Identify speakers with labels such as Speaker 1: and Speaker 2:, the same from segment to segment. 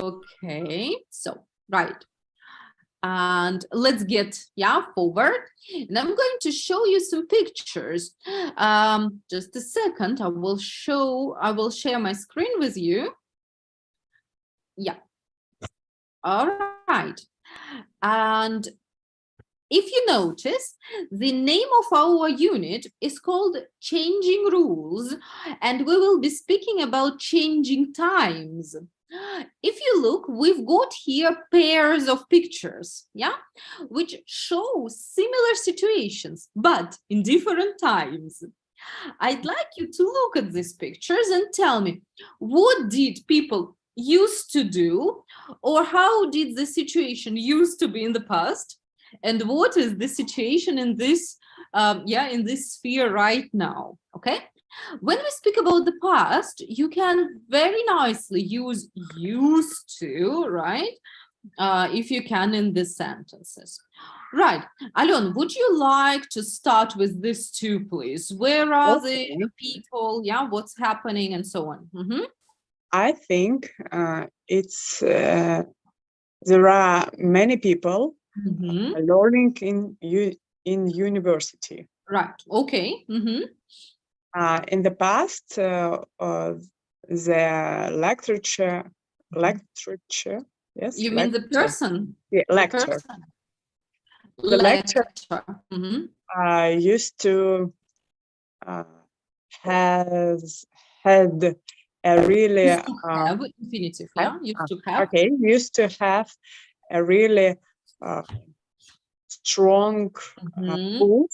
Speaker 1: Okay, so right. And let's get forward, and I'm going to show you some pictures. Just a second, I will share my screen with you. Yeah. All right. And if you notice, the name of our unit is called Changing Rules, and we will be speaking about changing times. If you look, we've got here pairs of pictures, which show similar situations, but in different times. I'd like you to look at these pictures and tell me, what did people used to do, or how did the situation used to be in the past? And what is the situation in this in this sphere right now? Okay, when we speak about the past, you can very nicely use used to, right, if you can, in the sentences. Right, Alon, would you like to start with these two, please? Where are the people, what's happening, and so on?
Speaker 2: I think it's there are many people learning in university.
Speaker 1: Right. Okay.
Speaker 2: In the past, the literature. Yes.
Speaker 1: You mean the person?
Speaker 2: Yeah, lecture. The lecture used to has had a really
Speaker 1: used to have infinitive,
Speaker 2: used to have a really strong proof,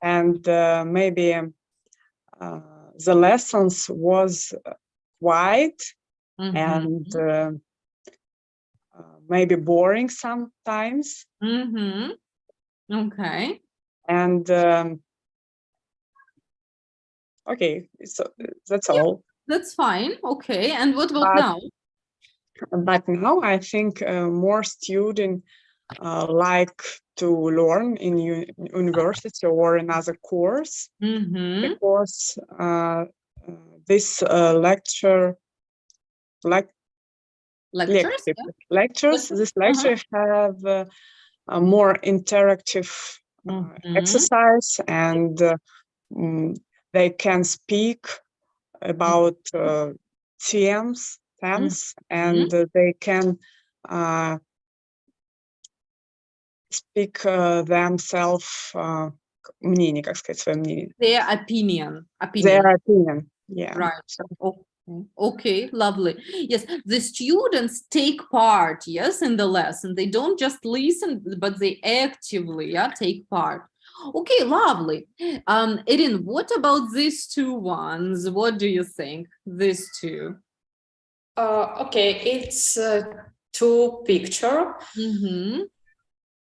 Speaker 2: and maybe the lessons was quiet and maybe boring sometimes.
Speaker 1: Okay.
Speaker 2: And okay, so that's all.
Speaker 1: That's fine. Okay. And what about now?
Speaker 2: But now I think more students like to learn in university or another course, because this lectures, this lecture have a more interactive exercise, and they can speak about themes, and they can speak themselves, мнение, как сказать, свое мнение.
Speaker 1: Their opinion.
Speaker 2: Their opinion, yeah.
Speaker 1: Right. Okay, lovely. Yes, the students take part, yes, in the lesson. They don't just listen, but they actively, take part. Okay, lovely. Erin, what about these two ones? What do you think? These two?
Speaker 3: Okay, it's two picture.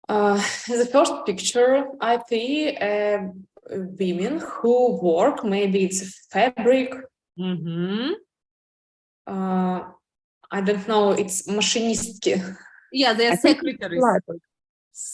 Speaker 3: The first picture, I see women who work. Maybe it's fabric. I don't know. It's машинистки.
Speaker 1: Yeah, they're secretaries.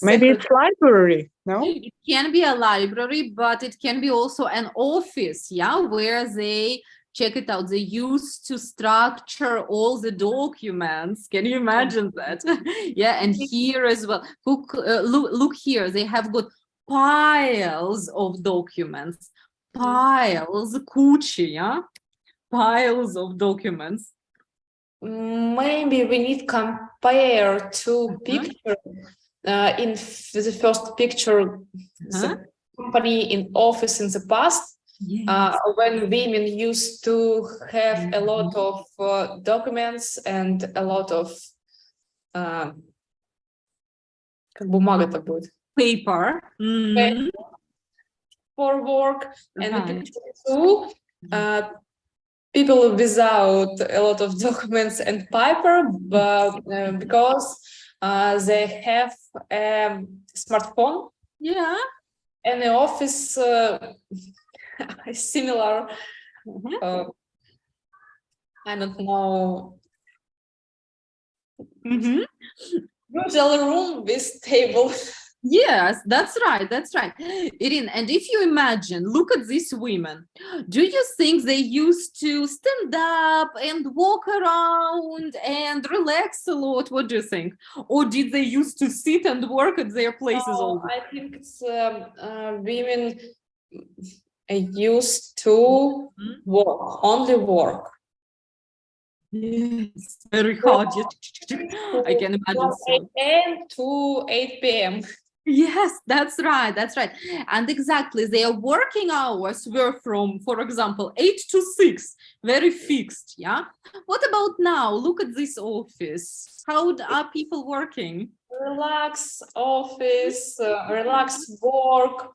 Speaker 2: Maybe it's library, no?
Speaker 1: It can be a library, but it can be also an office, where they check it out. They used to structure all the documents. Can you imagine that? And here as well. Look here. They have got piles of documents. Piles, кучи, piles of documents.
Speaker 3: Maybe we need compare two pictures. In the first picture, the company in office in the past, when women used to have a lot of documents and a lot of как бумага это будет?
Speaker 1: Paper.
Speaker 3: For work. And the picture two, people without a lot of documents and paper, but because they have a smartphone. And the office similar. I don't know. Usual room with table.
Speaker 1: Yes, that's right. That's right. Irene, and if you imagine, look at these women. Do you think they used to stand up and walk around and relax a lot? What do you think? Or did they used to sit and work at their places all the
Speaker 3: I think it's women used to work, only work.
Speaker 1: Yes, very hard. I can imagine
Speaker 3: From
Speaker 1: so.
Speaker 3: 8 a.m. to 8 p.m.
Speaker 1: Yes, that's right. That's right. And exactly, their working hours were from, for example, 8 to 6, very fixed. Yeah. What about now? Look at this office. How are people working?
Speaker 3: Relax office, relax work,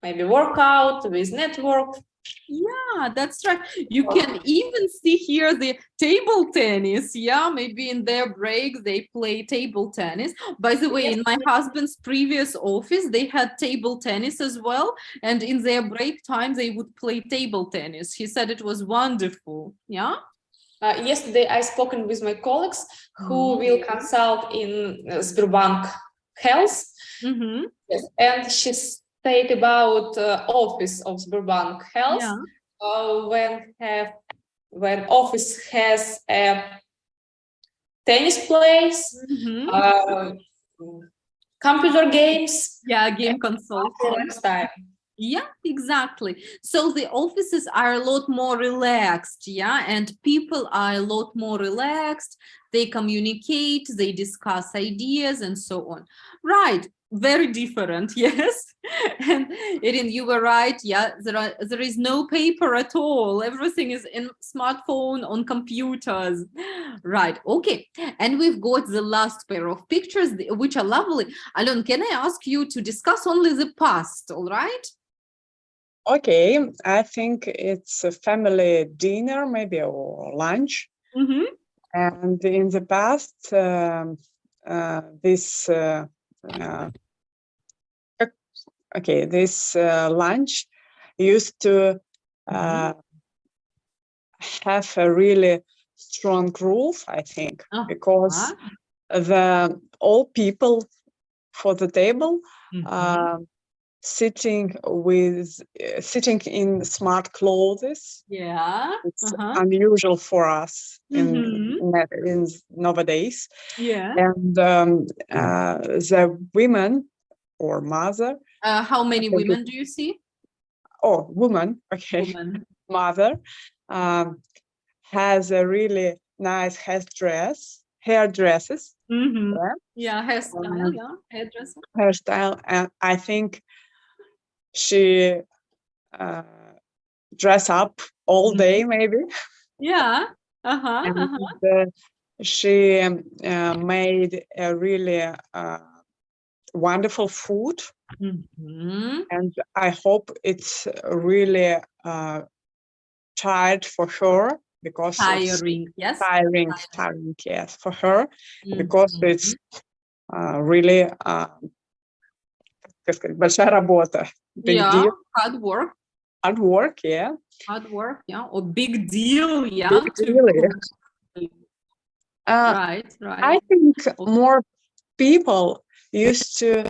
Speaker 3: maybe workout with network.
Speaker 1: Yeah, that's right. You can even see here the table tennis. Yeah, maybe in their breaks they play table tennis. By the way, in my husband's previous office, they had table tennis as well. And in their break time, they would play table tennis. He said it was wonderful. Yeah.
Speaker 3: Yesterday, I spoken with my colleagues who will consult in Sberbank Health.
Speaker 1: Mm-hmm.
Speaker 3: Yes. And she said about office of Sberbank Health.
Speaker 1: Yeah.
Speaker 3: When office has a tennis place, computer games,
Speaker 1: Yeah, game console.
Speaker 3: time.
Speaker 1: Yeah, exactly. So the offices are a lot more relaxed, yeah, and people are a lot more relaxed. They communicate, they discuss ideas, and so on. Right, very different, yes. And Irene, you were right. Yeah, there is no paper at all. Everything is in smartphone, on computers. Right. Okay. And we've got the last pair of pictures, which are lovely. Alon, can I ask you to discuss only the past? All right.
Speaker 2: Okay, I think it's a family dinner, maybe, or lunch.
Speaker 1: Mm-hmm.
Speaker 2: And in the past, this lunch used to have a really strong rules, I think, because the all people for the table sitting in smart clothes.
Speaker 1: Yeah.
Speaker 2: It's unusual for us in nowadays.
Speaker 1: Yeah.
Speaker 2: And the women or mother.
Speaker 1: How many women do you see?
Speaker 2: Oh, woman. Okay.
Speaker 1: Woman.
Speaker 2: Mother has a really nice hairdresses.
Speaker 1: Mm-hmm. Yeah, hairstyle. Yeah, hairdresser.
Speaker 2: Hairstyle, and I think she dress up all day, maybe.
Speaker 1: Yeah.
Speaker 2: And she made a really wonderful food, and I hope it's really tired for her, because
Speaker 1: tiring, yes,
Speaker 2: tiring, yes, for her, because it's really большая работа. Big deal.
Speaker 1: Hard work.
Speaker 2: Hard work, yeah.
Speaker 1: Hard work, yeah, or big deal, yeah.
Speaker 2: Big deal, yeah.
Speaker 1: Right.
Speaker 2: I think more people used to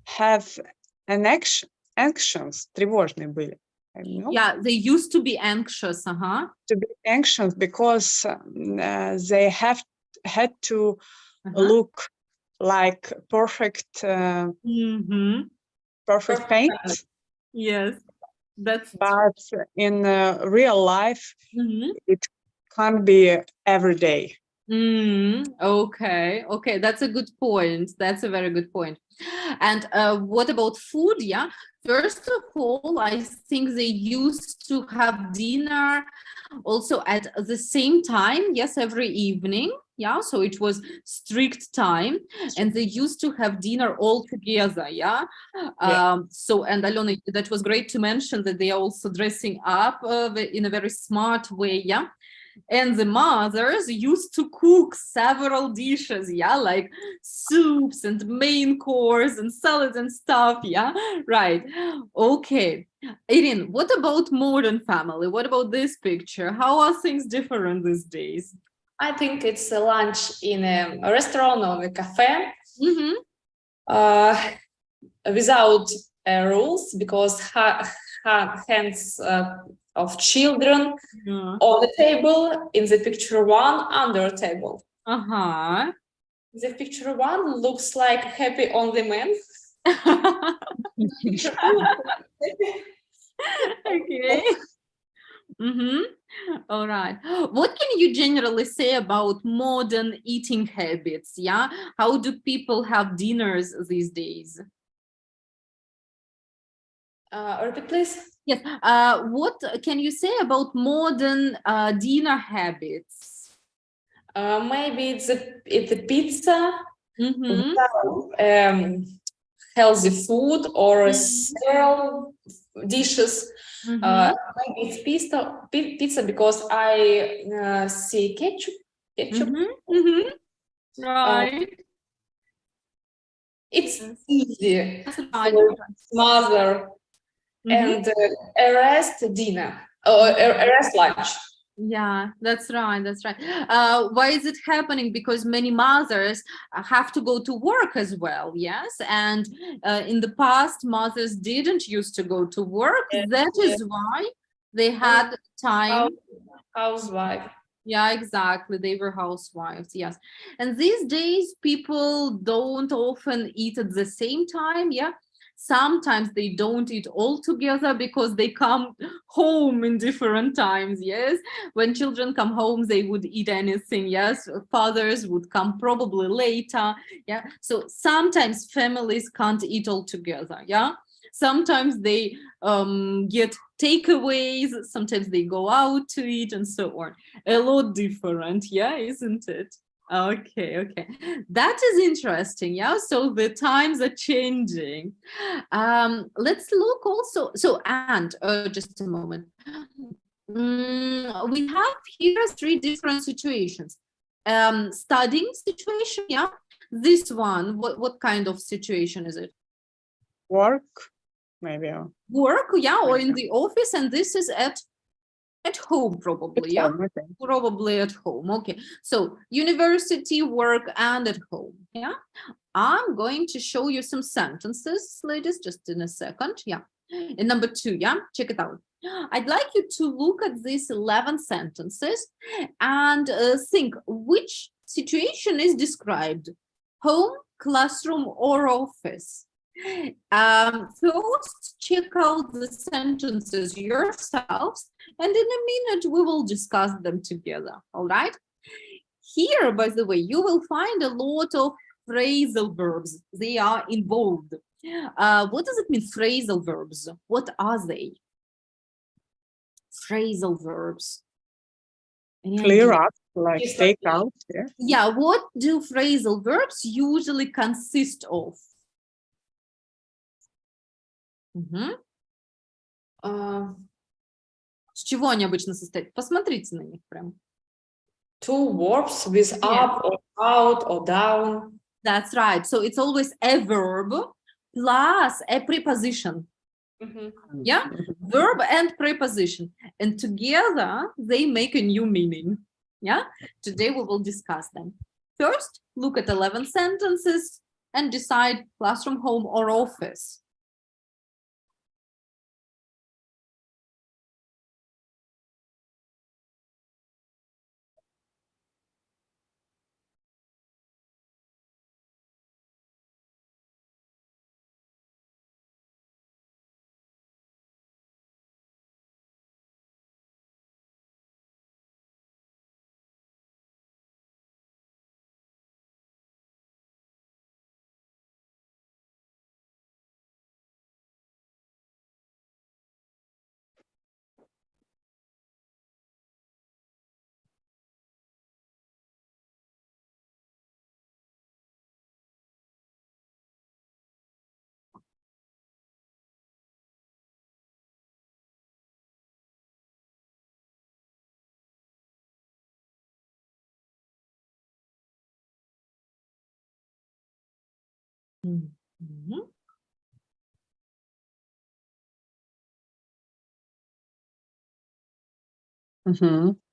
Speaker 2: have actions, тревожные были.
Speaker 1: Yeah, they used to be anxious,
Speaker 2: To be anxious because they had to look like perfect paint.
Speaker 1: Yes, that's.
Speaker 2: But in real life, it can't be every day.
Speaker 1: Okay, that's a good point. That's a very good point. And what about food? Yeah, first of all, I think they used to have dinner also at the same time. Yes, every evening. Yeah, so it was strict time, and they used to have dinner all together. Yeah. So, and Alona, that was great to mention that they are also dressing up in a very smart way. Yeah. And the mothers used to cook several dishes, yeah, like soups and main course and salads and stuff, yeah, right. Okay, Irene, what about modern family? What about this picture? How are things different these days?
Speaker 3: I think it's a lunch in a restaurant or a cafe. without rules, because hands of children on the table, in the picture 1 under table. The picture 1 looks like happy only man.
Speaker 1: Okay. All right. What can you generally say about modern eating habits? Yeah. How do people have dinners these days?
Speaker 3: Repeat, please.
Speaker 1: Yes. What can you say about modern dinner habits?
Speaker 3: Maybe it's a pizza, healthy food, or several dishes. Maybe it's pizza because I see ketchup.
Speaker 1: Right.
Speaker 3: It's easy to smother and a rest dinner or a rest lunch.
Speaker 1: Yeah, that's right. That's right. Why is it happening? Because many mothers have to go to work as well. Yes. And in the past, mothers didn't used to go to work. That is why they had time.
Speaker 3: Housewife.
Speaker 1: Yeah, exactly. They were housewives. Yes. And these days, people don't often eat at the same time. Yeah. Sometimes they don't eat all together because they come home in different times. Yes. When children come home, they would eat anything. Yes. Fathers would come probably later. Yeah. So sometimes families can't eat all together. Yeah. Sometimes they get takeaways. Sometimes they go out to eat and so on. A lot different. Yeah. Isn't it? Okay, okay. That is interesting. Yeah. So the times are changing. Let's look also. So, and just a moment. We have here 3 different situations. Studying situation. Yeah. This one, what kind of situation is it?
Speaker 2: Work, maybe.
Speaker 1: Work, yeah, or in the office, and this is at home, probably. Yeah, probably at home. Okay, so university, work, and at home. Yeah, I'm going to show you some sentences, ladies, just in a second. Yeah, and number 2. Yeah, check it out. I'd like you to look at these 11 sentences and think which situation is described: home, classroom, or office. First, check out the sentences yourselves, and in a minute we will discuss them together. All right. Here, by the way, you will find a lot of phrasal verbs. They are involved. What does it mean, phrasal verbs? What are they? Phrasal verbs.
Speaker 2: Clear up, like take out.
Speaker 1: Yeah, what do phrasal verbs usually consist of? С чего они обычно состоят? Посмотрите на них прям.
Speaker 3: 2 verbs with up or out or down.
Speaker 1: That's right. So it's always a verb plus a preposition. Yeah, verb and preposition. And together they make a new meaning. Yeah, today we will discuss them. First, look at 11 sentences and decide classroom, home, or office.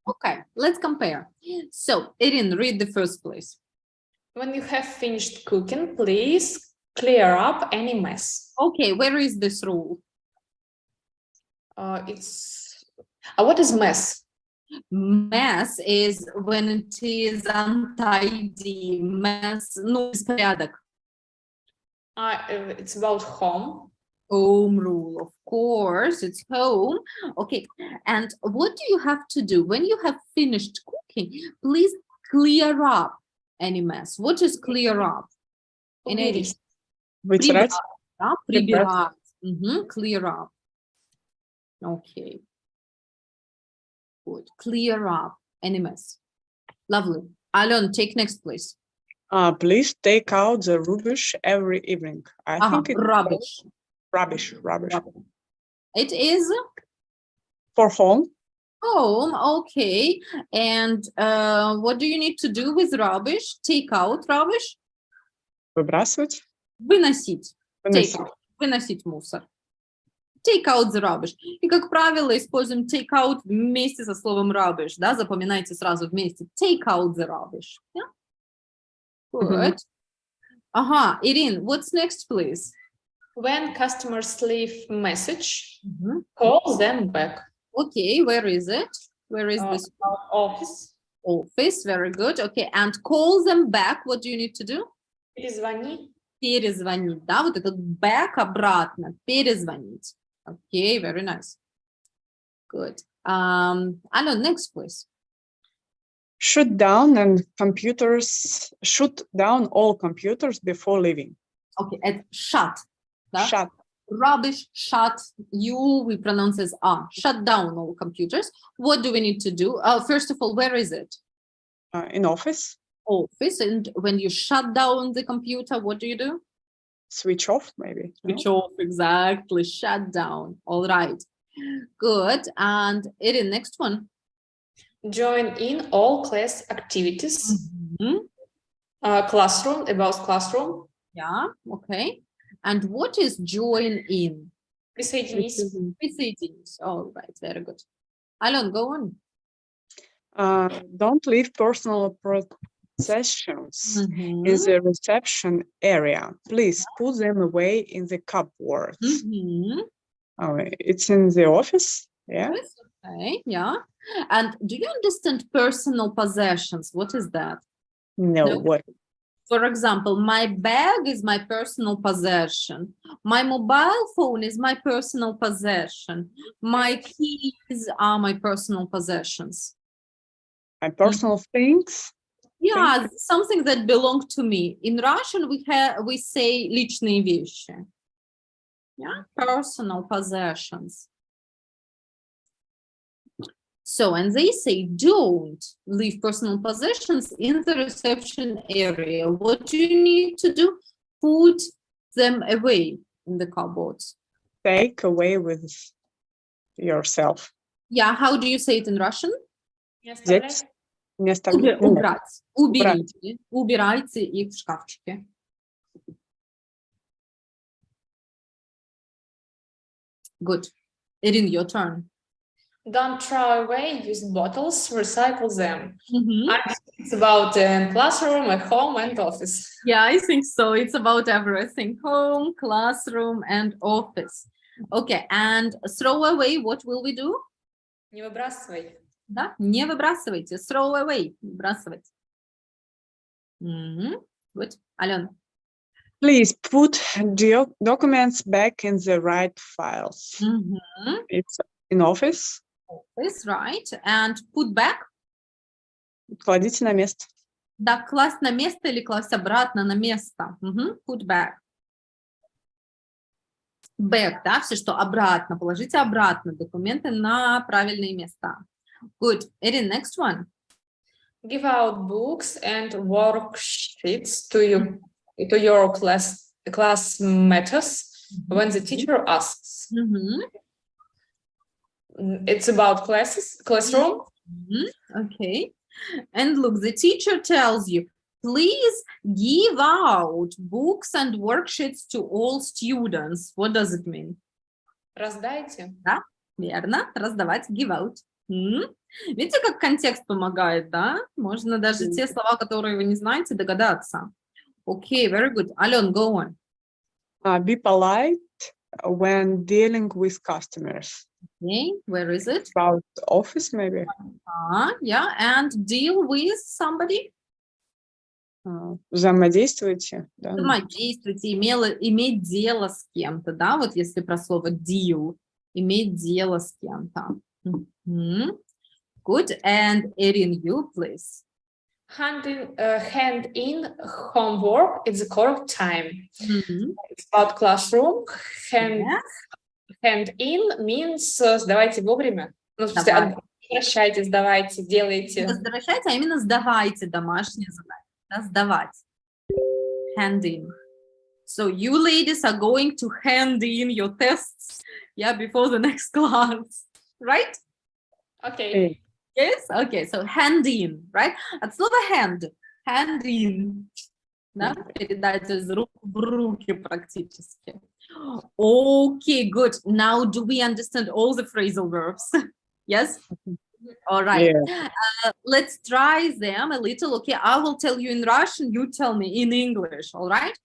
Speaker 1: Okay, let's compare. So, Irin, read the first place.
Speaker 3: When you have finished cooking, please clear up any mess.
Speaker 1: Okay, where is this rule?
Speaker 3: It's what is mess?
Speaker 1: Mess is when it is untidy. Mess, ну, беспорядок.
Speaker 3: It's about home.
Speaker 1: Home rule, of course, it's home. Okay, and what do you have to do when you have finished cooking? Please clear up any mess. What is clear up? In English?
Speaker 2: Вытирать.
Speaker 1: Да? Прибирать. Clear up. Okay. Good. Clear up any mess. Lovely. Alon, take next, please.
Speaker 2: Please take out the rubbish every evening. I think it's
Speaker 1: rubbish.
Speaker 2: Rubbish.
Speaker 1: It is
Speaker 2: For home.
Speaker 1: home, okay. And what do you need to do with rubbish? Take out rubbish?
Speaker 2: Выбрасывать.
Speaker 1: Выносить. Take
Speaker 2: Выносить.
Speaker 1: out. Выносить мусор. Take out the rubbish. И, как правило, используем take out вместе со словом rubbish, да, запоминайте сразу вместе. Take out the rubbish. Yeah? Good. Ага, Irene, what's next, please?
Speaker 3: When customers leave message, call them back.
Speaker 1: Okay, where is it? Where is this?
Speaker 3: Office.
Speaker 1: Office, very good. Okay, and call them back. What do you need to do?
Speaker 3: Перезвони.
Speaker 1: Перезвонить, да, вот этот back обратно, перезвонить. Okay, very nice. Good. Alon, next, please.
Speaker 2: Shut down all computers before leaving.
Speaker 1: Okay, and shut. Да?
Speaker 2: Shut.
Speaker 1: Rubbish, shut, we pronounce as shut down all computers. What do we need to do? First of all, where is it?
Speaker 2: In office.
Speaker 1: Office. And when you shut down the computer, what do you do?
Speaker 2: Switch off, maybe.
Speaker 1: Switch off, exactly. Shut down. All right. Good. And Erin, next one.
Speaker 3: Join in all class activities. Classroom, about classroom.
Speaker 1: Yeah, okay. And what is join in?
Speaker 3: Присоединись.
Speaker 1: Присоединись. All right, very good. Alon, go on.
Speaker 2: Don't leave personal possessions in the reception area. Please put them away in the cupboard. It's in the office. Yeah.
Speaker 1: Okay, yeah. And do you understand personal possessions? What is that?
Speaker 2: No. What?
Speaker 1: For example, my bag is my personal possession. My mobile phone is my personal possession. My keys are my personal possessions.
Speaker 2: My personal things?
Speaker 1: Yeah, something that belong to me. In Russian, we say личные вещи. Yeah, personal possessions. So, and they say, don't leave personal possessions in the reception area. What do you need to do? Put them away in the cupboards.
Speaker 2: Take away with yourself.
Speaker 1: Yeah, how do you say it in Russian?
Speaker 2: Убрать.
Speaker 1: Уберите. Убирайте их в шкафчике. Good. Erin, your turn.
Speaker 3: Don't throw away used bottles, recycle them. It's about a classroom, a home, and office.
Speaker 1: Yeah, I think so. It's about everything. Home, classroom, and office. Okay, and throw away, what will we do?
Speaker 3: Не выбрасывай.
Speaker 1: Да, не выбрасывайте. Throw away. Выбрасывать. Good. Alon.
Speaker 2: Please put documents back in the right files. It's in office.
Speaker 1: Office, right. And put back.
Speaker 2: Кладите на место.
Speaker 1: Да, класть на место или класть обратно на место. Put back. Back, да, все, что обратно. Положите обратно документы на правильные места. Good. Erin, next one.
Speaker 3: Give out books and worksheets to your class matters when the teacher asks. It's about classroom.
Speaker 1: Okay. And look, the teacher tells you, please give out books and worksheets to all students. What does it mean?
Speaker 3: Раздайте.
Speaker 1: Да, верно. Раздавать, give out. Видите, как контекст помогает, да? Можно даже те слова, которые вы не знаете, догадаться. Okay, very good. Alon, go on.
Speaker 2: Be polite when dealing with customers.
Speaker 1: Okay, where is it?
Speaker 2: About office, maybe.
Speaker 1: Yeah, and deal with somebody.
Speaker 2: Взаимодействуйте. Да?
Speaker 1: Взаимодействуйте, иметь дело с кем-то, да, вот если про слово deal, иметь дело с кем-то. Good, and Erin, you, please.
Speaker 3: Hand in homework at the correct time. It's about classroom. Hand in means сдавайте вовремя. Ну, в смысле, возвращайте, сдавайте, делайте.
Speaker 1: Возвращайте, а именно сдавайте домашнее задание. Да, сдавать. Hand in. So you ladies are going to hand in your tests, yeah, before the next class, right?
Speaker 3: Okay.
Speaker 1: Yes? Okay, so hand in, right? От слова hand in. Да? Передать из рук в руки практически. Okay, good. Now, do we understand all the phrasal verbs? Yes? All right.
Speaker 2: Yeah.
Speaker 1: Let's try them a little. Okay, I will tell you in Russian, you tell me in English. All right?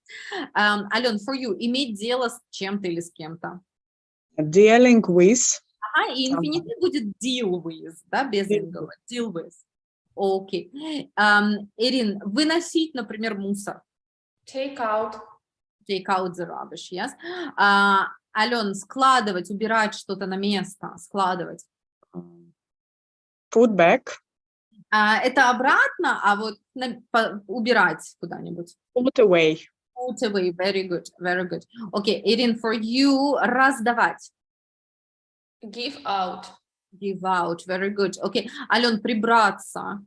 Speaker 1: Ален, for you, иметь дело с чем-то или с кем-то.
Speaker 2: Dealing with.
Speaker 1: Ага, и инфинитив будет deal with, да, без ингла. Deal with. Окей. Ирин, выносить, например, мусор.
Speaker 3: Take out.
Speaker 1: Take out the rubbish, yes. Ален, складывать, убирать что-то на место, складывать.
Speaker 2: Put back.
Speaker 1: Это обратно, а вот убирать куда-нибудь.
Speaker 2: Put away.
Speaker 1: Put away, very good, very good. Okay, Ирин, for you, раздавать.
Speaker 3: Give out.
Speaker 1: Give out, very good. Okay, Ален, прибраться.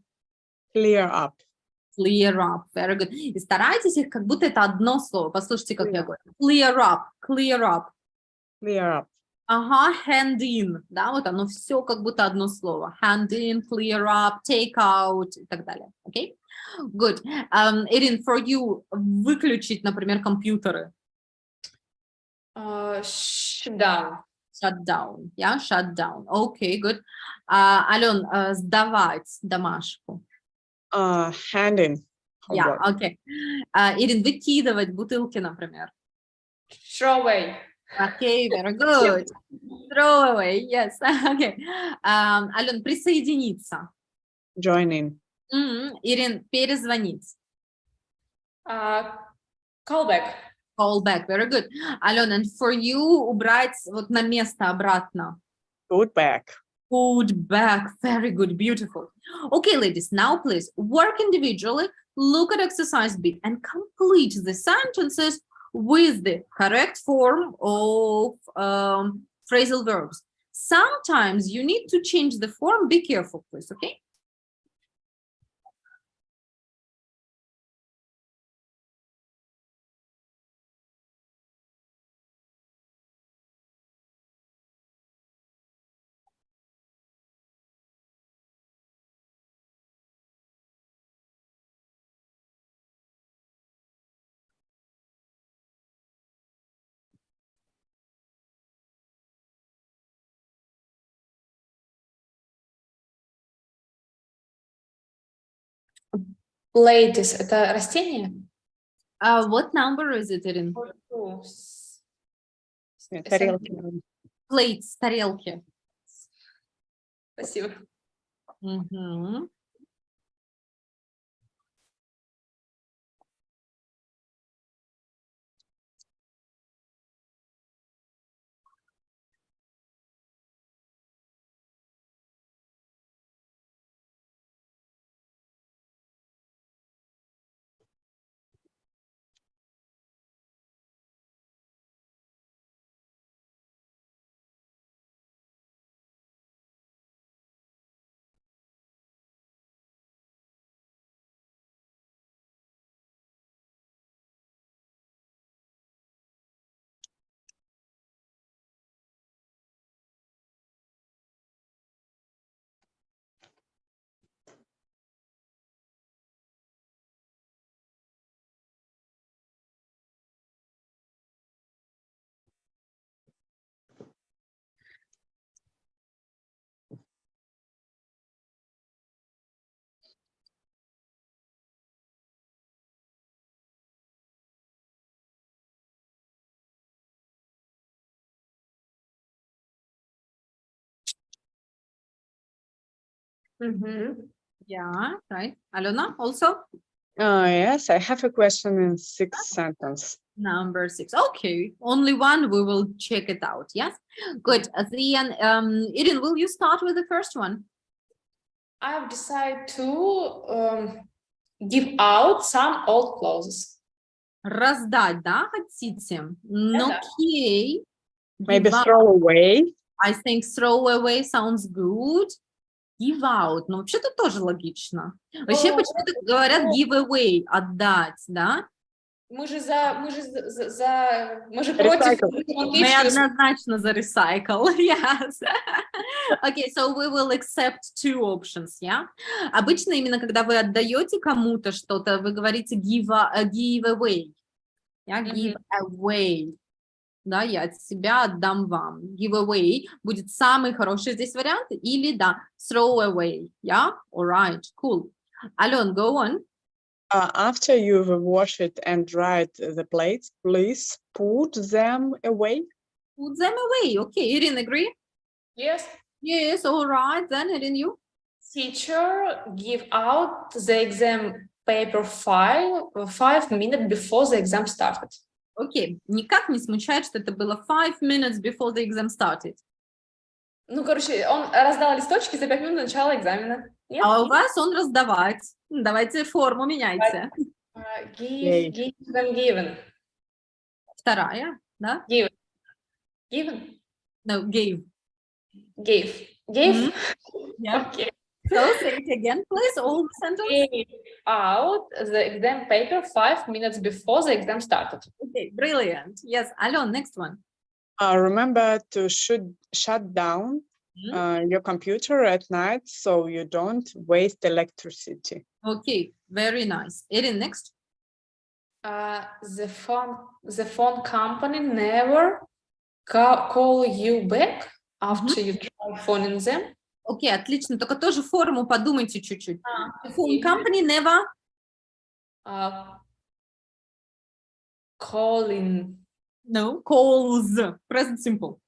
Speaker 2: Clear up.
Speaker 1: Clear up, very good. И старайтесь их, как будто это одно слово. Послушайте, как я говорю. Clear up, clear up.
Speaker 2: Clear up.
Speaker 1: Ага, hand in, да, вот оно все как будто одно слово. Hand in, clear up, take out и так далее. Okay? Good. Ирин, for you, выключить, например, компьютеры.
Speaker 3: Shut down.
Speaker 1: Shut down, yeah, shut down. Okay, good. Ален, сдавать домашку.
Speaker 2: Hand in.
Speaker 1: Yeah, okay. Ирин, выкидывать бутылки, например.
Speaker 3: Throw away.
Speaker 1: Okay, very good. Throw away, yes. Okay. Ален, присоединиться.
Speaker 2: Join in.
Speaker 1: Ирин, перезвонить.
Speaker 3: Call back.
Speaker 1: Call back, very good. Ален, and for you, убрать вот на место обратно.
Speaker 2: Put back.
Speaker 1: Put back, very good, beautiful. Okay, ladies, now please work individually, look at exercise B and complete the sentences with the correct form of phrasal verbs. Sometimes you need to change the form. Be careful, please, okay?
Speaker 3: Ladies, это растение?
Speaker 1: What number is it in?
Speaker 2: Тарелки.
Speaker 1: Plates, тарелки.
Speaker 3: Спасибо.
Speaker 1: Yeah, right. Alona, also?
Speaker 2: Yes, I have a question in 6th sentence.
Speaker 1: Number 6. Okay, only one. We will check it out. Yes, good. Then, Irin, will you start with the first one?
Speaker 3: I've decided to give out some old clothes.
Speaker 1: Раздать, да, хотите?
Speaker 3: Да.
Speaker 1: Okay.
Speaker 2: Maybe
Speaker 1: Give out.
Speaker 2: throw away.
Speaker 1: I think throw away sounds good. Give out. Ну, вообще-то тоже логично. Вообще почему-то говорят give away, отдать, да?
Speaker 3: Мы же против.
Speaker 1: Мы однозначно за recycle. Yes. Okay, so we will accept 2 options, yeah? Обычно именно когда вы отдаете кому-то что-то, вы говорите give away. Yeah? Give away. Да, я от себя отдам вам. Give away будет самый хороший здесь вариант. Или, да, throw away. Yeah? All right, cool. Alon, go on.
Speaker 2: After you've washed and dried the plates, please put them away.
Speaker 1: Put them away. Okay, Irin, agree?
Speaker 3: Yes.
Speaker 1: Yes, all right. Then, Irin, you?
Speaker 3: Teacher give out the exam paper 5 minutes before the exam started.
Speaker 1: Окей, никак не смущает, что это было 5 minutes before the exam started.
Speaker 3: Ну, короче, он раздал листочки за 5 минут до начала экзамена. Нет?
Speaker 1: А у вас он раздавать. Давайте форму меняйте.
Speaker 3: Give them given.
Speaker 1: Вторая, да?
Speaker 3: Given.
Speaker 1: No, gave.
Speaker 3: Gave.
Speaker 1: Yeah.
Speaker 3: Okay.
Speaker 1: So say it again, please, all the sentence.
Speaker 3: Gave out the exam paper 5 minutes before the exam started.
Speaker 1: Okay, brilliant. Yes, Alon, next one.
Speaker 2: Remember to shut down your computer at night so you don't waste electricity.
Speaker 1: Okay, very nice. Irin, next.
Speaker 3: The phone company never call you back after you try phoning them.
Speaker 1: Окей, отлично. Только тоже форму подумайте чуть-чуть. Phone company never
Speaker 3: calling.
Speaker 1: No, calls. Present simple.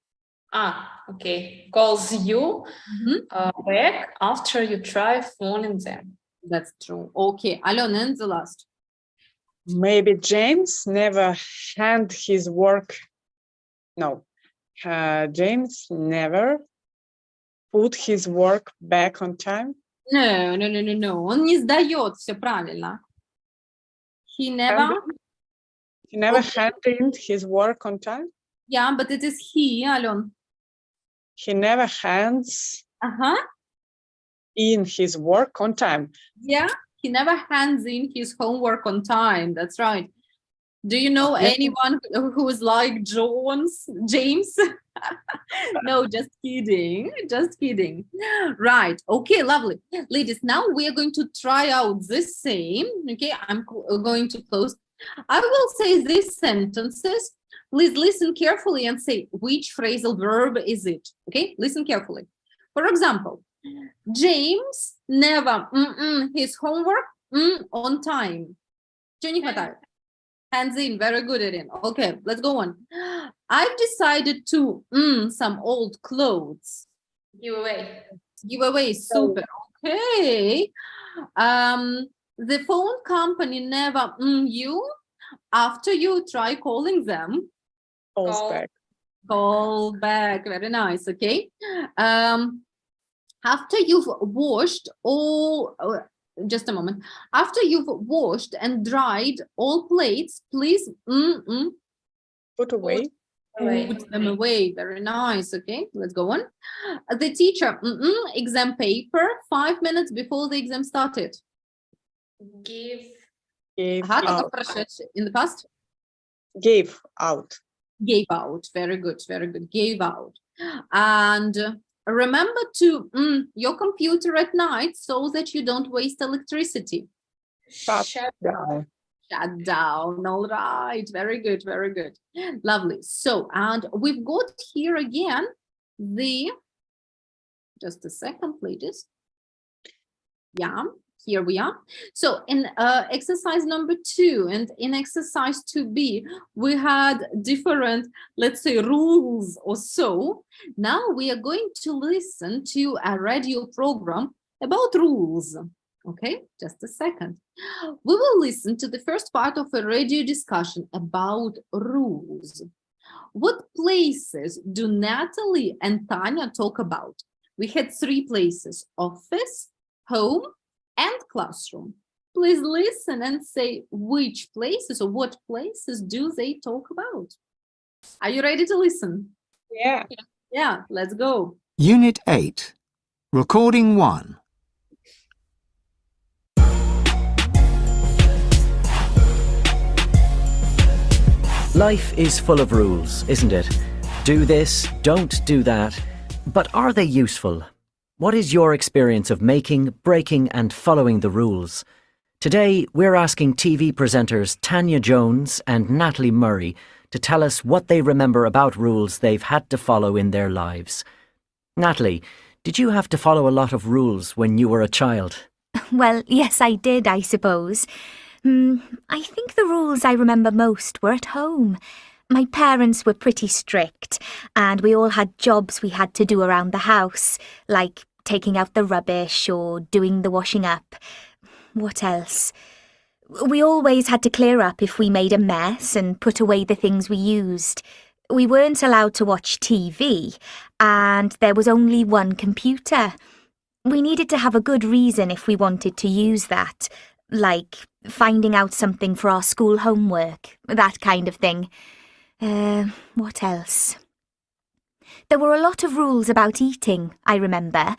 Speaker 3: Okay. Calls you back after you try phoning them.
Speaker 1: That's true. Okay, Alon, and the last.
Speaker 2: Maybe James never hand his work. No, James never put his work back on time.
Speaker 1: No. Он не сдает, все правильно. He never
Speaker 2: handed his work on time.
Speaker 1: Yeah, but it is he, Alon.
Speaker 2: He never hands in his work on time.
Speaker 1: Yeah, he never hands in his homework on time. That's right. Do you know anyone who is like James? No, just kidding. Just kidding. Right. Okay, lovely. Ladies, now we are going to try out this same. Okay, I'm going to close. I will say these sentences. Please listen carefully and say which phrasal verb is it. Okay, listen carefully. For example, James never his homework on time. Чего не хватает? Hands in, very good, Erin. Okay, let's go on. I've decided to some old clothes.
Speaker 3: Give away,
Speaker 1: super. Okay. The phone company never you after you try calling them. Call back, very nice, okay. After you've washed all just a moment. After you've washed and dried all plates, please
Speaker 2: put away.
Speaker 1: Put them away. Very nice. Okay, let's go on. The teacher, exam paper 5 minutes before the exam started.
Speaker 3: Gave
Speaker 2: out.
Speaker 1: In the past?
Speaker 2: Gave out.
Speaker 1: Gave out. Very good. Very good. Gave out. And remember to your computer at night so that you don't waste electricity.
Speaker 2: Shut down.
Speaker 1: Shut down. All right. Very good. Very good. Lovely. So, and we've got here again just a second, please. Yeah, here we are. So in exercise number 2 and in exercise 2B, we had different, let's say, rules or so. Now we are going to listen to a radio program about rules. Okay, just a second. We will listen to the first part of a radio discussion about rules. What places do Natalie and Tanya talk about? We had 3 places: office, home, and classroom. Please listen and say which places or what places do they talk about. Are you ready to listen?
Speaker 2: Yeah.
Speaker 1: Yeah, let's go.
Speaker 4: Unit 8, Recording 1.
Speaker 5: Life is full of rules, isn't it? Do this, don't do that. But are they useful? What is your experience of making, breaking and following the rules? Today, we're asking TV presenters Tanya Jones and Natalie Murray to tell us what they remember about rules they've had to follow in their lives. Natalie, did you have to follow a lot of rules when you were a child?
Speaker 6: Well, yes, I did, I suppose. I think the rules I remember most were at home. My parents were pretty strict, and we all had jobs we had to do around the house, like taking out the rubbish or doing the washing up. What else? We always had to clear up if we made a mess and put away the things we used. We weren't allowed to watch TV, and there was only one computer. We needed to have a good reason if we wanted to use that, like finding out something for our school homework, that kind of thing. What else? There were a lot of rules about eating, I remember.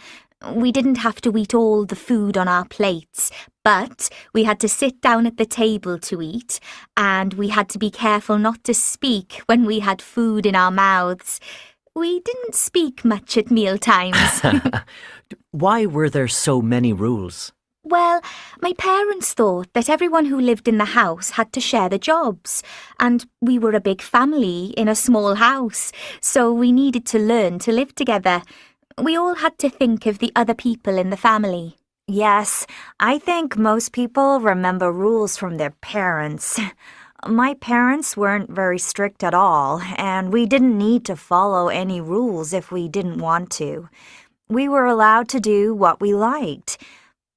Speaker 6: We didn't have to eat all the food on our plates, but we had to sit down at the table to eat, and we had to be careful not to speak when we had food in our mouths. We didn't speak much at meal times.
Speaker 5: Why were there so many rules?
Speaker 6: Well, my parents thought that everyone who lived in the house had to share the jobs, and we were a big family in a small house, so we needed to learn to live together. We all had to think of the other people in the family.
Speaker 7: Yes, I think most people remember rules from their parents. My parents weren't very strict at all, and we didn't need to follow any rules if we didn't want to. We were allowed to do what we liked.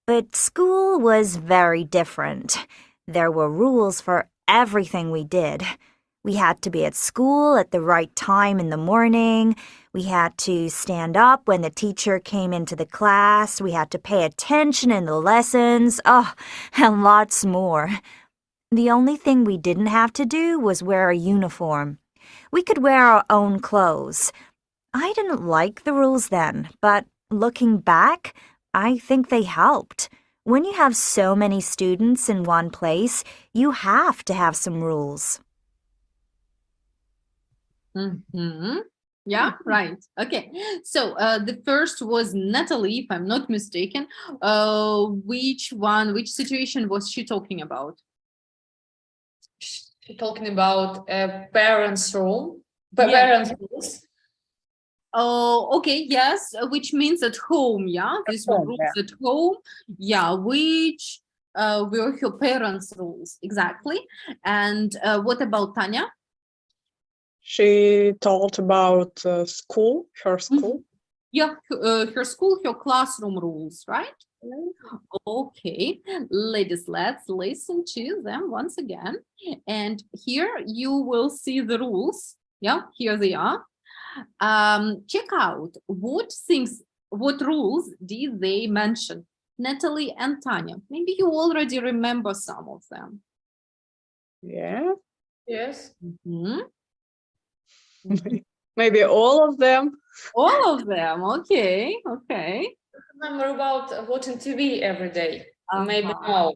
Speaker 7: But school was very different. There were rules for everything we did. We had to be at school at the right time in the morning. We had to stand up when the teacher came into the class. We had to pay attention in the lessons. Oh, and lots more. The only thing we didn't have to do was wear a uniform. We could wear our own clothes. I didn't like the rules then, but looking back, I think they helped. When you have so many students in one place, you have to have some rules.
Speaker 1: Yeah, right. Okay. So the first was Natalie, if I'm not mistaken. Which situation was she talking about?
Speaker 3: She's talking about parents' rule, parents' rules.
Speaker 1: Oh, okay, yes, which means at home, yeah? These were rules at home, yeah, which were her parents' rules, exactly. And what about Tanya?
Speaker 2: She talked about school, her school.
Speaker 1: Yeah, her school, her classroom rules, right? Okay, ladies, let's listen to them once again. And here you will see the rules. Yeah, here they are. Check out what rules did they mention? Natalie and Tanya. Maybe you already remember some of them.
Speaker 2: Yeah.
Speaker 3: Yes.
Speaker 2: Maybe all of them.
Speaker 1: All of them. Okay. Okay.
Speaker 3: Remember about watching TV every day. Maybe no.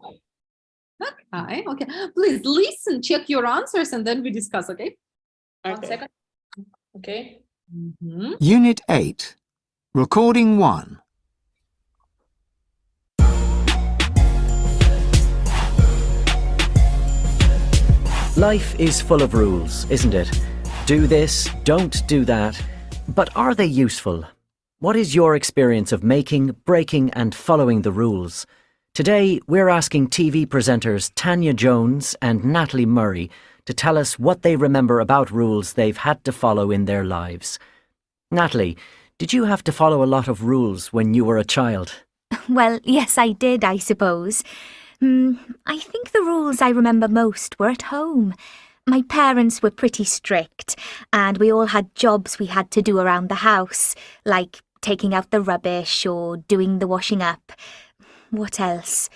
Speaker 1: Okay. Okay. Please listen, check your answers, and then we discuss. Okay.
Speaker 3: 1 second. Okay.
Speaker 4: Unit 8, Recording 1.
Speaker 5: Life is full of rules, isn't it? Do this, don't do that. But are they useful? What is your experience of making, breaking and following the rules? Today, we're asking TV presenters Tanya Jones and Natalie Murray to tell us what they remember about rules they've had to follow in their lives. Natalie, did you have to follow a lot of rules when you were a child?
Speaker 6: Well, yes, I did, I suppose. I think the rules I remember most were at home. My parents were pretty strict, and we all had jobs we had to do around the house, like taking out the rubbish or doing the washing up. What else?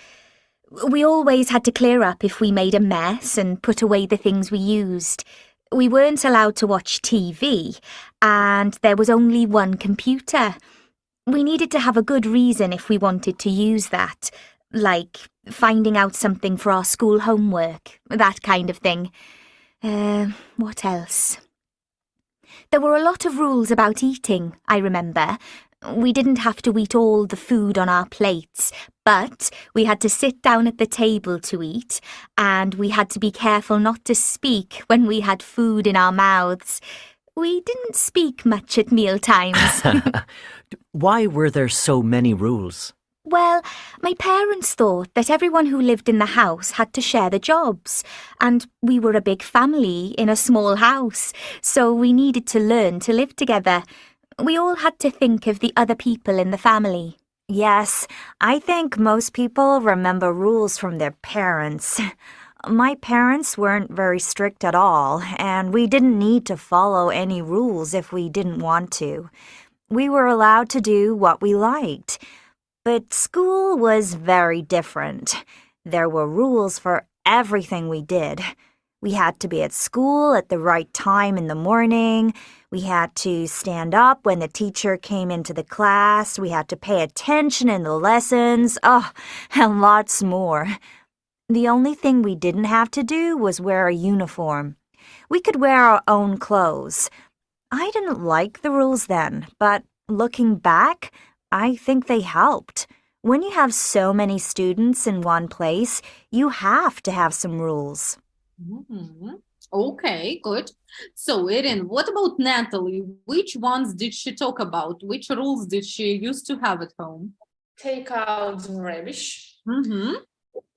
Speaker 6: We always had to clear up if we made a mess and put away the things we used. We weren't allowed to watch TV, and there was only one computer. We needed to have a good reason if we wanted to use that, like finding out something for our school homework, that kind of thing. What else? There were a lot of rules about eating, I remember. We didn't have to eat all the food on our plates, but we had to sit down at the table to eat, and we had to be careful not to speak when we had food in our mouths. We didn't speak much at meal times.
Speaker 5: Why were there so many rules?
Speaker 6: Well, my parents thought that everyone who lived in the house had to share the jobs, and we were a big family in a small house, so we needed to learn to live together. We all had to think of the other people in the family.
Speaker 7: Yes, I think most people remember rules from their parents. My parents weren't very strict at all, and we didn't need to follow any rules if we didn't want to. We were allowed to do what we liked. But school was very different. There were rules for everything we did. We had to be at school at the right time in the morning. We had to stand up when the teacher came into the class. We had to pay attention in the lessons. Oh, and lots more. The only thing we didn't have to do was wear a uniform. We could wear our own clothes. I didn't like the rules then, but looking back, I think they helped. When you have so many students in one place, you have to have some rules.
Speaker 1: Okay, good. So, Erin, what about Natalie? Which ones did she talk about? Which rules did she used to have at home?
Speaker 3: Take out the rubbish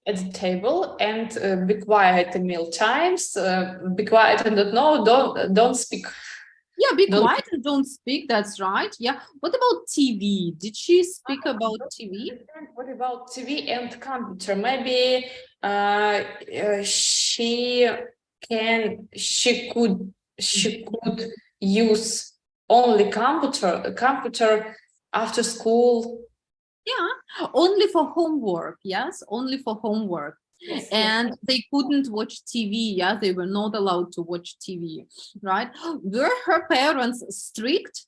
Speaker 3: at the table and be quiet at meal times. Be quiet and don't speak.
Speaker 1: Yeah, be quiet and don't speak. That's right. Yeah. What about TV? Did she speak about TV?
Speaker 3: What about TV and computer? Maybe she could use only computer after school.
Speaker 1: Yeah, only for homework. Yes, only for homework. Yes, and they couldn't watch TV. Yeah, they were not allowed to watch TV, right? Were her parents strict?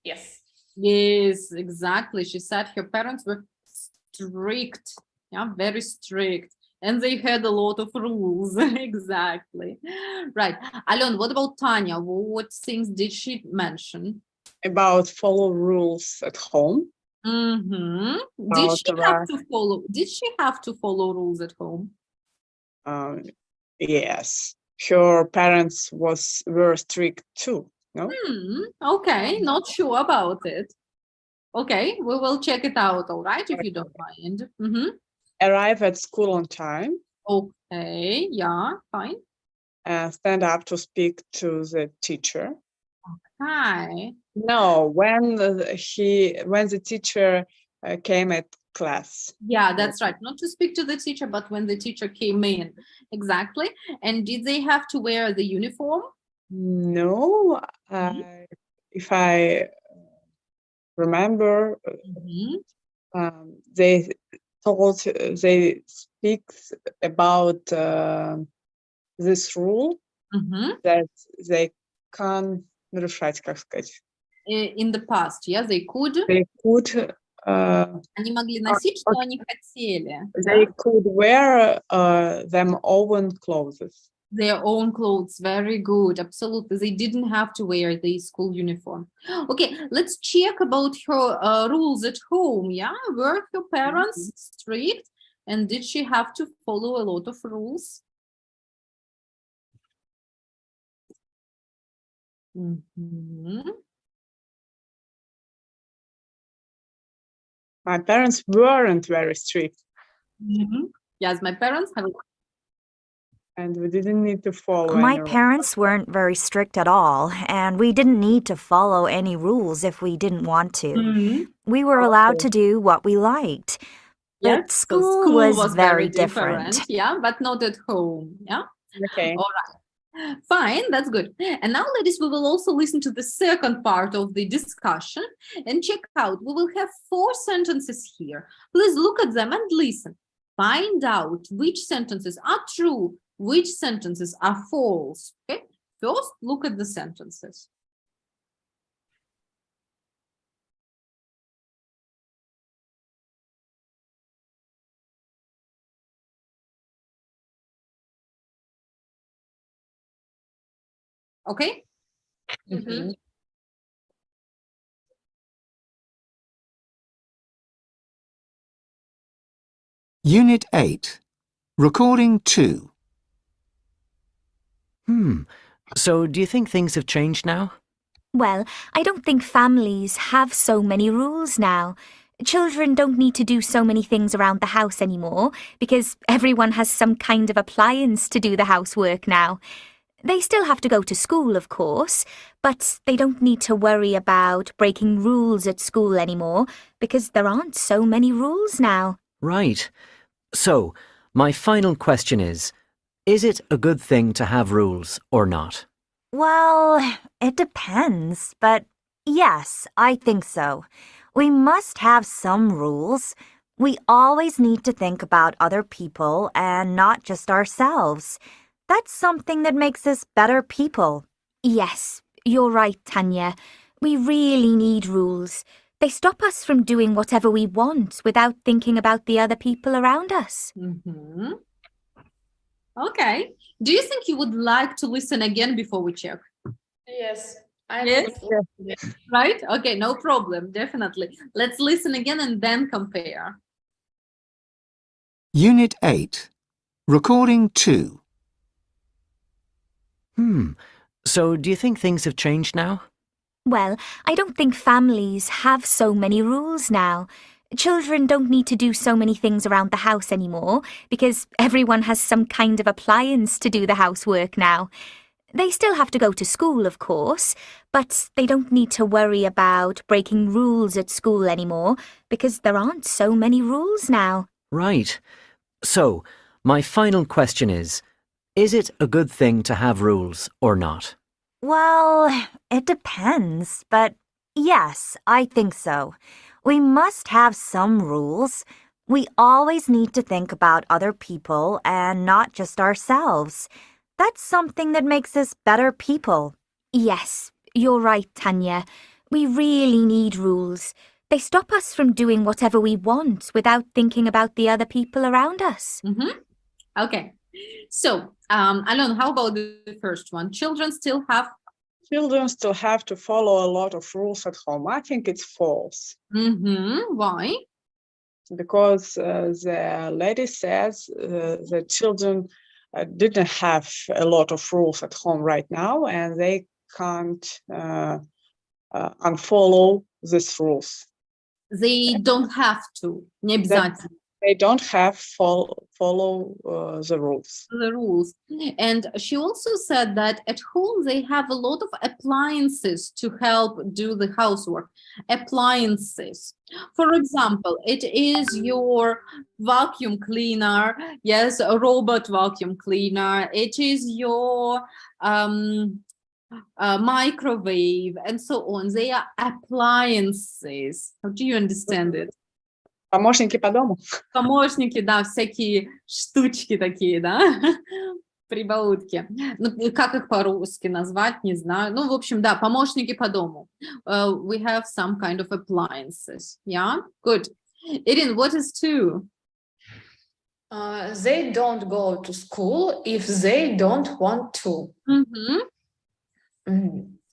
Speaker 3: Yes.
Speaker 1: Yes, exactly. She said her parents were strict. Yeah, very strict. And they had a lot of rules. Exactly. Right. Alon, what about Tanya? What things did she mention?
Speaker 2: About follow rules at home.
Speaker 1: Did she have to follow rules at home?
Speaker 2: Yes. Her parents were strict too. No?
Speaker 1: Okay, not sure about it. Okay, we will check it out, all right, if you don't mind.
Speaker 2: Arrive at school on time.
Speaker 1: Okay, yeah, fine.
Speaker 2: Stand up to speak to the teacher.
Speaker 1: Hi.
Speaker 2: No, when the teacher came at class.
Speaker 1: Yeah, that's right. Not to speak to the teacher, but when the teacher came in. Exactly. And did they have to wear the uniform?
Speaker 2: No. If I remember, they speak about this rule that they can решать, как сказать.
Speaker 1: In the past, yeah, they could.
Speaker 2: They could.
Speaker 1: Они могли носить, что они хотели.
Speaker 2: They could wear them own clothes.
Speaker 1: Their own clothes, very good, absolutely. They didn't have to wear the school uniform. Okay, let's check about her rules at home. Yeah, were her parents strict, and did she have to follow a lot of rules?
Speaker 2: My parents weren't very strict.
Speaker 1: Yes, my parents have.
Speaker 2: And we didn't need to follow
Speaker 7: My
Speaker 2: any rules.
Speaker 7: parents weren't very strict at all, and we didn't need to follow any rules if we didn't want to.
Speaker 1: Mhm.
Speaker 7: We were allowed to do what we liked. But
Speaker 1: Yes, so
Speaker 7: school
Speaker 1: school
Speaker 7: was very
Speaker 1: different,
Speaker 7: different.
Speaker 1: yeah, but not at home, yeah.
Speaker 2: Okay.
Speaker 1: All right, fine, that's good. And now, ladies, we will also listen to the second part of the discussion and check out. We will have 4 sentences here. Please look at them and listen. Find out which sentences are true, which sentences are false. Okay, first look at the sentences. Okay.
Speaker 2: Mhm.
Speaker 4: Unit 8. Recording 2.
Speaker 5: So do you think things have changed now?
Speaker 6: Well, I don't think families have so many rules now. Children don't need to do so many things around the house anymore because everyone has some kind of appliance to do the housework now. They still have to go to school, of course, but they don't need to worry about breaking rules at school anymore because there aren't so many rules now.
Speaker 5: Right. So, my final question is it a good thing to have rules or not?
Speaker 7: Well, it depends, but yes, I think so. We must have some rules. We always need to think about other people and not just ourselves. That's something that makes us better people.
Speaker 6: Yes, you're right, Tanya. We really need rules. They stop us from doing whatever we want without thinking about the other people around us.
Speaker 1: Mm-hmm. Okay. Do you think you would like to listen again before we check?
Speaker 3: Yes.
Speaker 1: Yes? Right? Okay, no problem. Definitely. Let's listen again and then compare.
Speaker 4: Unit 8. Recording 2.
Speaker 5: So do you think things have changed now?
Speaker 6: Well, I don't think families have so many rules now. Children don't need to do so many things around the house anymore because everyone has some kind of appliance to do the housework now. They still have to go to school, of course, but they don't need to worry about breaking rules at school anymore because there aren't so many rules now.
Speaker 5: Right. So, my final question is it a good thing to have rules or not?
Speaker 7: Well, it depends, but yes, I think so. We must have some rules. We always need to think about other people and not just ourselves. That's something that makes us better people.
Speaker 6: Yes, you're right, Tanya. We really need rules. They stop us from doing whatever we want without thinking about the other people around us.
Speaker 1: Mm-hmm. Okay. So, Alon, how about the first one? Children still have
Speaker 2: to follow a lot of rules at home. I think it's false.
Speaker 1: Mm-hmm. Why?
Speaker 2: Because the lady says the children didn't have a lot of rules at home right now, and they can't unfollow these rules.
Speaker 1: They don't have to. Не обязательно.
Speaker 2: They don't have follow the rules.
Speaker 1: The rules. And she also said that at home they have a lot of appliances to help do the housework. Appliances. For example, it is your vacuum cleaner, yes, a robot vacuum cleaner. It is your microwave and so on. They are appliances. How do you understand it?
Speaker 2: Помощники по дому.
Speaker 1: Помощники, да, всякие штучки такие, да, прибаутки. Ну, как их по-русски назвать, не знаю. Ну, в общем, да, помощники по дому. We have some kind of appliances. Yeah, good. Irin, what is two?
Speaker 3: They don't go to school if they don't want to.
Speaker 1: Mm-hmm.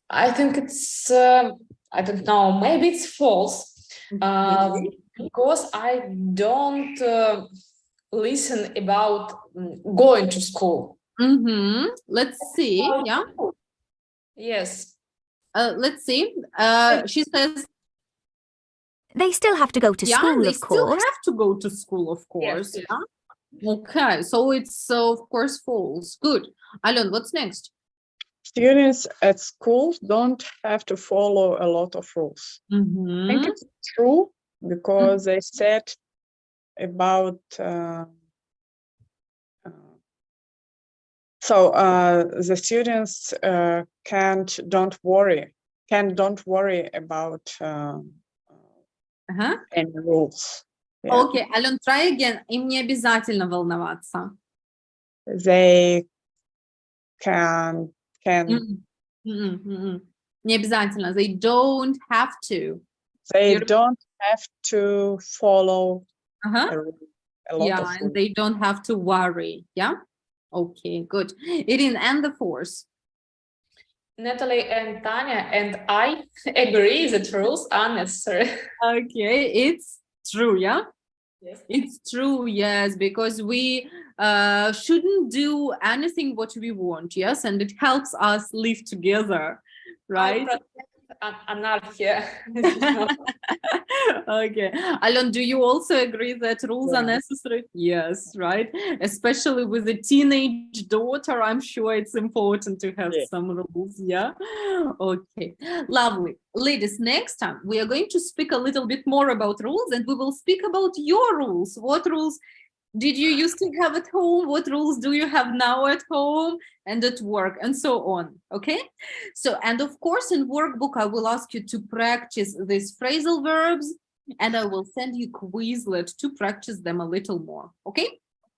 Speaker 3: I think it's, I don't know, maybe it's false. Because I don't listen about going to school.
Speaker 1: Mm-hmm. Let's see. Yeah.
Speaker 3: Yes.
Speaker 1: Let's see. She says.
Speaker 6: They still have to go to school,
Speaker 1: they
Speaker 6: of
Speaker 1: still
Speaker 6: course.
Speaker 1: have to go to school, of course.
Speaker 3: Yes.
Speaker 1: Yeah. Okay, so it's of course false. Good. Alon, what's next?
Speaker 2: Students at school don't have to follow a lot of rules. I think
Speaker 1: Mhm.
Speaker 2: it's true because they said about the students don't worry about
Speaker 1: Ага.
Speaker 2: any rules. Yeah.
Speaker 1: Okay, Alon, try again. Им не обязательно волноваться.
Speaker 2: They can
Speaker 1: Мгм. Мгм, мгм. Не обязательно. They don't have to.
Speaker 2: they
Speaker 1: You're-
Speaker 2: don't have to follow
Speaker 1: Ага.
Speaker 2: a lot
Speaker 1: Yeah,
Speaker 2: of
Speaker 1: and
Speaker 2: rules.
Speaker 1: they don't have to worry. Yeah. Okay, good. Irin, and the force.
Speaker 3: Natalie and Tanya and I agree that rules are necessary.
Speaker 1: Okay, it's true. Yeah.
Speaker 3: Yes.
Speaker 1: It's true, yes, because we shouldn't do anything what we want, yes, and it helps us live together, right?
Speaker 3: Anarchy.
Speaker 1: Okay. Alon, do you also agree that rules are
Speaker 2: Yeah.
Speaker 1: necessary? Yes, right? Especially with a teenage daughter, I'm sure it's important to have
Speaker 2: Yeah.
Speaker 1: some rules, yeah? Okay, lovely. Ladies, next time we are going to speak a little bit more about rules and we will speak about your rules. What rules did you used to have at home? What rules do you have now at home and at work and so on? Okay. So, and of course, in workbook, I will ask you to practice these phrasal verbs and I will send you Quizlet to practice them a little more. Okay.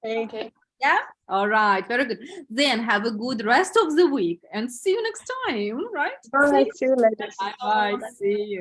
Speaker 3: Okay.
Speaker 1: Yeah. All right. Very good. Then have a good rest of the week and see you next time. Right.
Speaker 2: Bye. See you later.
Speaker 1: Bye. See you.